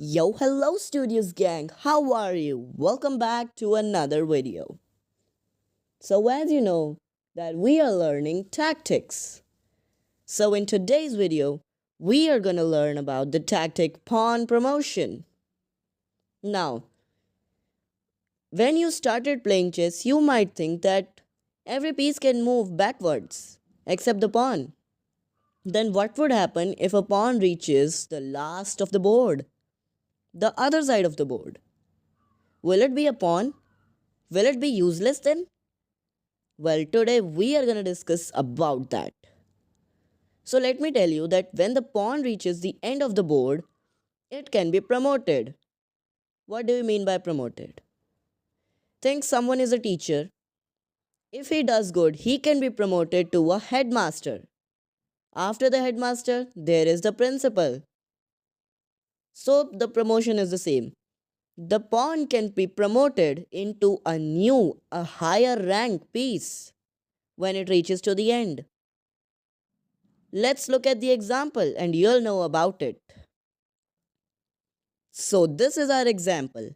Yo, hello Studios gang, how are you? Welcome back to another video. So as you know that we are learning tactics. So in today's video, we are going to learn about the tactic pawn promotion. Now, when you started playing chess, you might think that every piece can move backwards except the pawn. Then what would happen if a pawn reaches the last of the board, the other side of the board? Will it be a pawn? Will it be useless then? Well, today we are going to discuss about that. So let me tell you that when the pawn reaches the end of the board, it can be promoted. What do you mean by promoted? Think someone is a teacher. If he does good, he can be promoted to a headmaster. After the headmaster, there is the principal. So the promotion is the same. The pawn can be promoted into a higher rank piece when it reaches to the end. Let's look at the example and you'll know about it. So this is our example.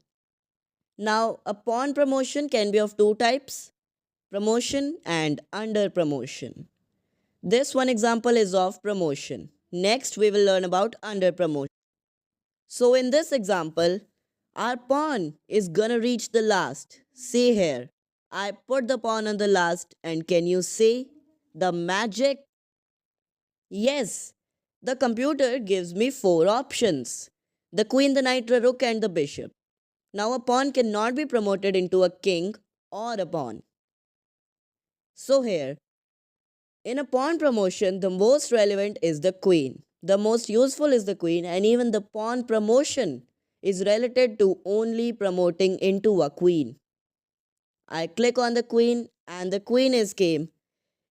Now a pawn promotion can be of two types, promotion and under promotion. This one example is of promotion. Next we will learn about under promotion. So in this example, our pawn is gonna reach the last. See here, I put the pawn on the last and can you see the magic? Yes, the computer gives me four options: the queen, the knight, the rook, and the bishop. Now, a pawn cannot be promoted into a king or a pawn. So, here, in a pawn promotion, the most relevant is the queen. The most useful is the queen, and even the pawn promotion is related to only promoting into a queen. I click on the queen, and the queen is came.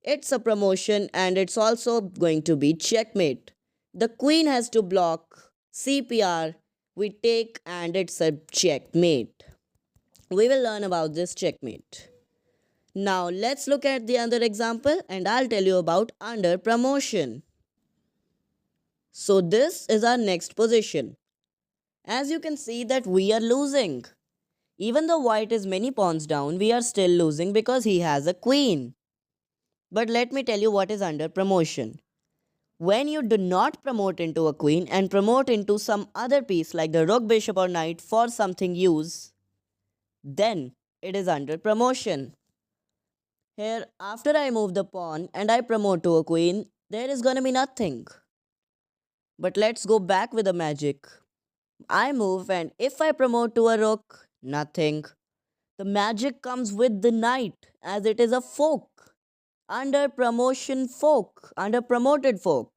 It's a promotion and it's also going to be checkmate. The queen has to block CPR. We take and it's a checkmate. We will learn about this checkmate. Now let's look at the other example and I'll tell you about under promotion. So this is our next position. As you can see that we are losing. Even though white is many pawns down, we are still losing because he has a queen. But let me tell you what is under promotion. When you do not promote into a queen and promote into some other piece like the rook, bishop or knight for something use, then it is under promotion. Here, after I move the pawn and I promote to a queen, there is gonna be nothing. But let's go back with the magic. I move and if I promote to a rook, nothing. The magic comes with the knight as it is a fork. Under promotion fork, under promoted fork.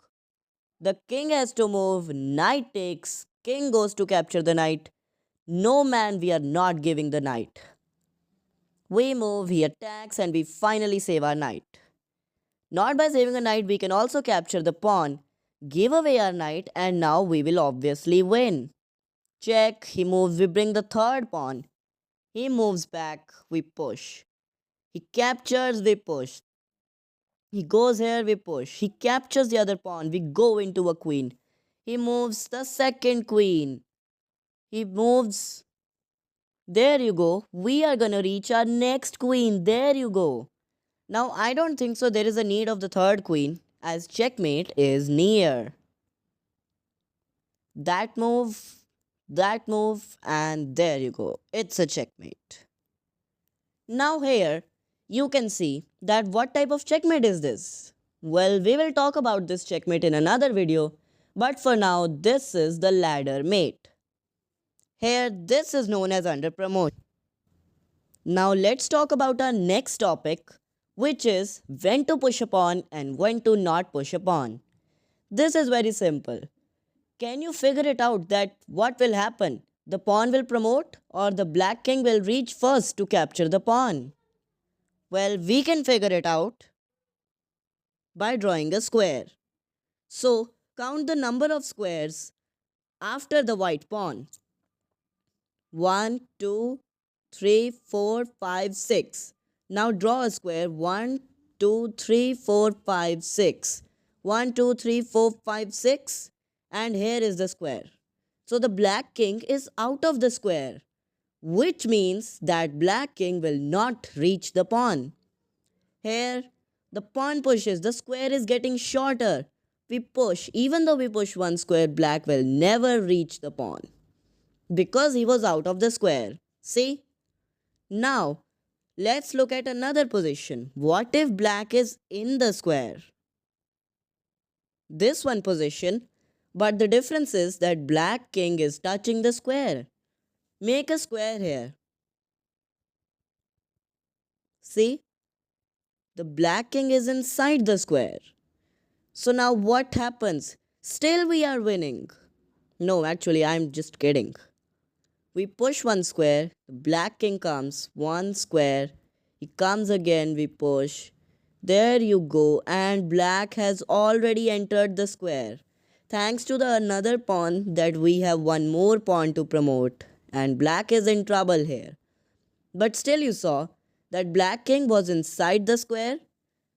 The king has to move, knight takes, king goes to capture the knight. No man, we are not giving the knight. We move, he attacks and we finally save our knight. Not by saving a knight, we can also capture the pawn, give away our knight and now we will obviously win. Check, he moves, we bring the third pawn. He moves back, we push. He captures, we push. He goes here, we push. He captures the other pawn, we go into a queen. He moves the second queen. He moves. There you go. We are gonna reach our next queen. There you go. Now, I don't think so there is a need of the third queen as checkmate is near. That move, and there you go. It's a checkmate. Now here, you can see that what type of checkmate is this? Well, we will talk about this checkmate in another video, but for now, this is the ladder mate. Here, this is known as under promotion. Now let's talk about our next topic, which is when to push a pawn and when to not push a pawn. This is very simple. Can you figure it out that what will happen? The pawn will promote or the black king will reach first to capture the pawn? Well, we can figure it out by drawing a square. So, count the number of squares after the white pawn. 1, 2, 3, 4, 5, 6. Now draw a square. 1, 2, 3, 4, 5, 6. 1, 2, 3, 4, 5, 6. And here is the square. So the black king is out of the square, which means that black king will not reach the pawn. Here, the pawn pushes, the square is getting shorter. We push, even though we push one square, black will never reach the pawn because he was out of the square. See? Now, let's look at another position. What if black is in the square? This one position, but the difference is that black king is touching the square. Make a square here. See? The black king is inside the square. So now what happens? Still we are winning. No, actually I'm just kidding. We push one square, the black king comes, one square, he comes again, we push. There you go, and black has already entered the square. Thanks to the another pawn that we have one more pawn to promote, and black is in trouble here. But still you saw that black king was inside the square,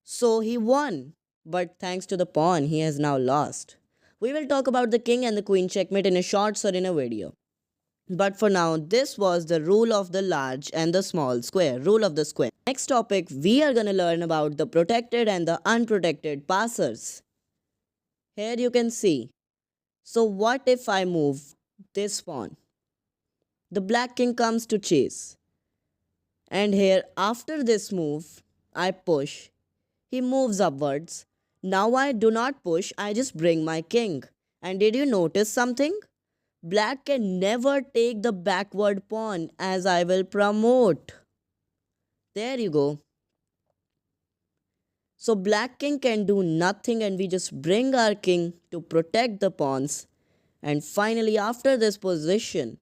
so he won. But thanks to the pawn, he has now lost. We will talk about the king and the queen checkmate in a short or in a video. But for now, this was the rule of the large and the small square, rule of the square. Next topic, we are going to learn about the protected and the unprotected passers. Here you can see. So what if I move this pawn? The black king comes to chase. And here, after this move, I push. He moves upwards. Now I do not push, I just bring my king. And did you notice something? Black can never take the backward pawn as I will promote. There you go. So black king can do nothing and we just bring our king to protect the pawns. And finally after this position,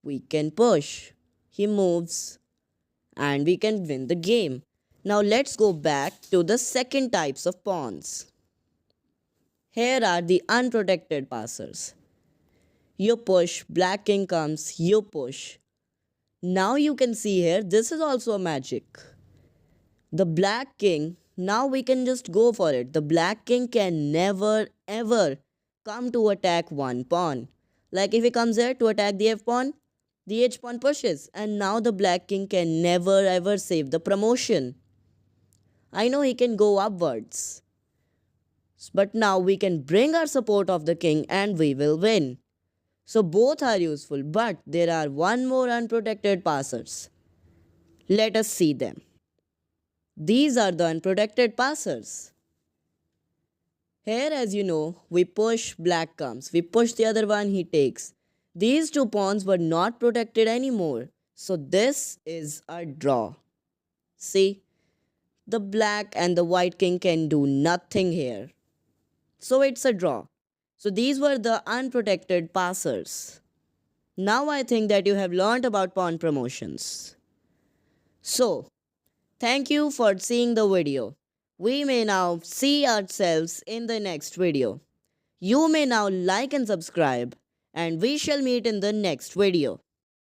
we can push. He moves and we can win the game. Now let's go back to the second types of pawns. Here are the unprotected passers. You push, black king comes, you push. Now you can see here, this is also a magic. The black king, now we can just go for it. The black king can never ever come to attack one pawn. Like if he comes here to attack the f pawn, the h pawn pushes. And now the black king can never ever save the promotion. I know he can go upwards. But now we can bring our support of the king and we will win. So both are useful, but there are one more unprotected passers. Let us see them. These are the unprotected passers. Here, as you know, we push, black comes. We push the other one, he takes. These two pawns were not protected anymore. So this is a draw. See, the black and the white king can do nothing here. So it's a draw. So these were the unprotected passers. Now I think that you have learned about pawn promotions. So, thank you for seeing the video. We may now see ourselves in the next video. You may now like and subscribe, and we shall meet in the next video.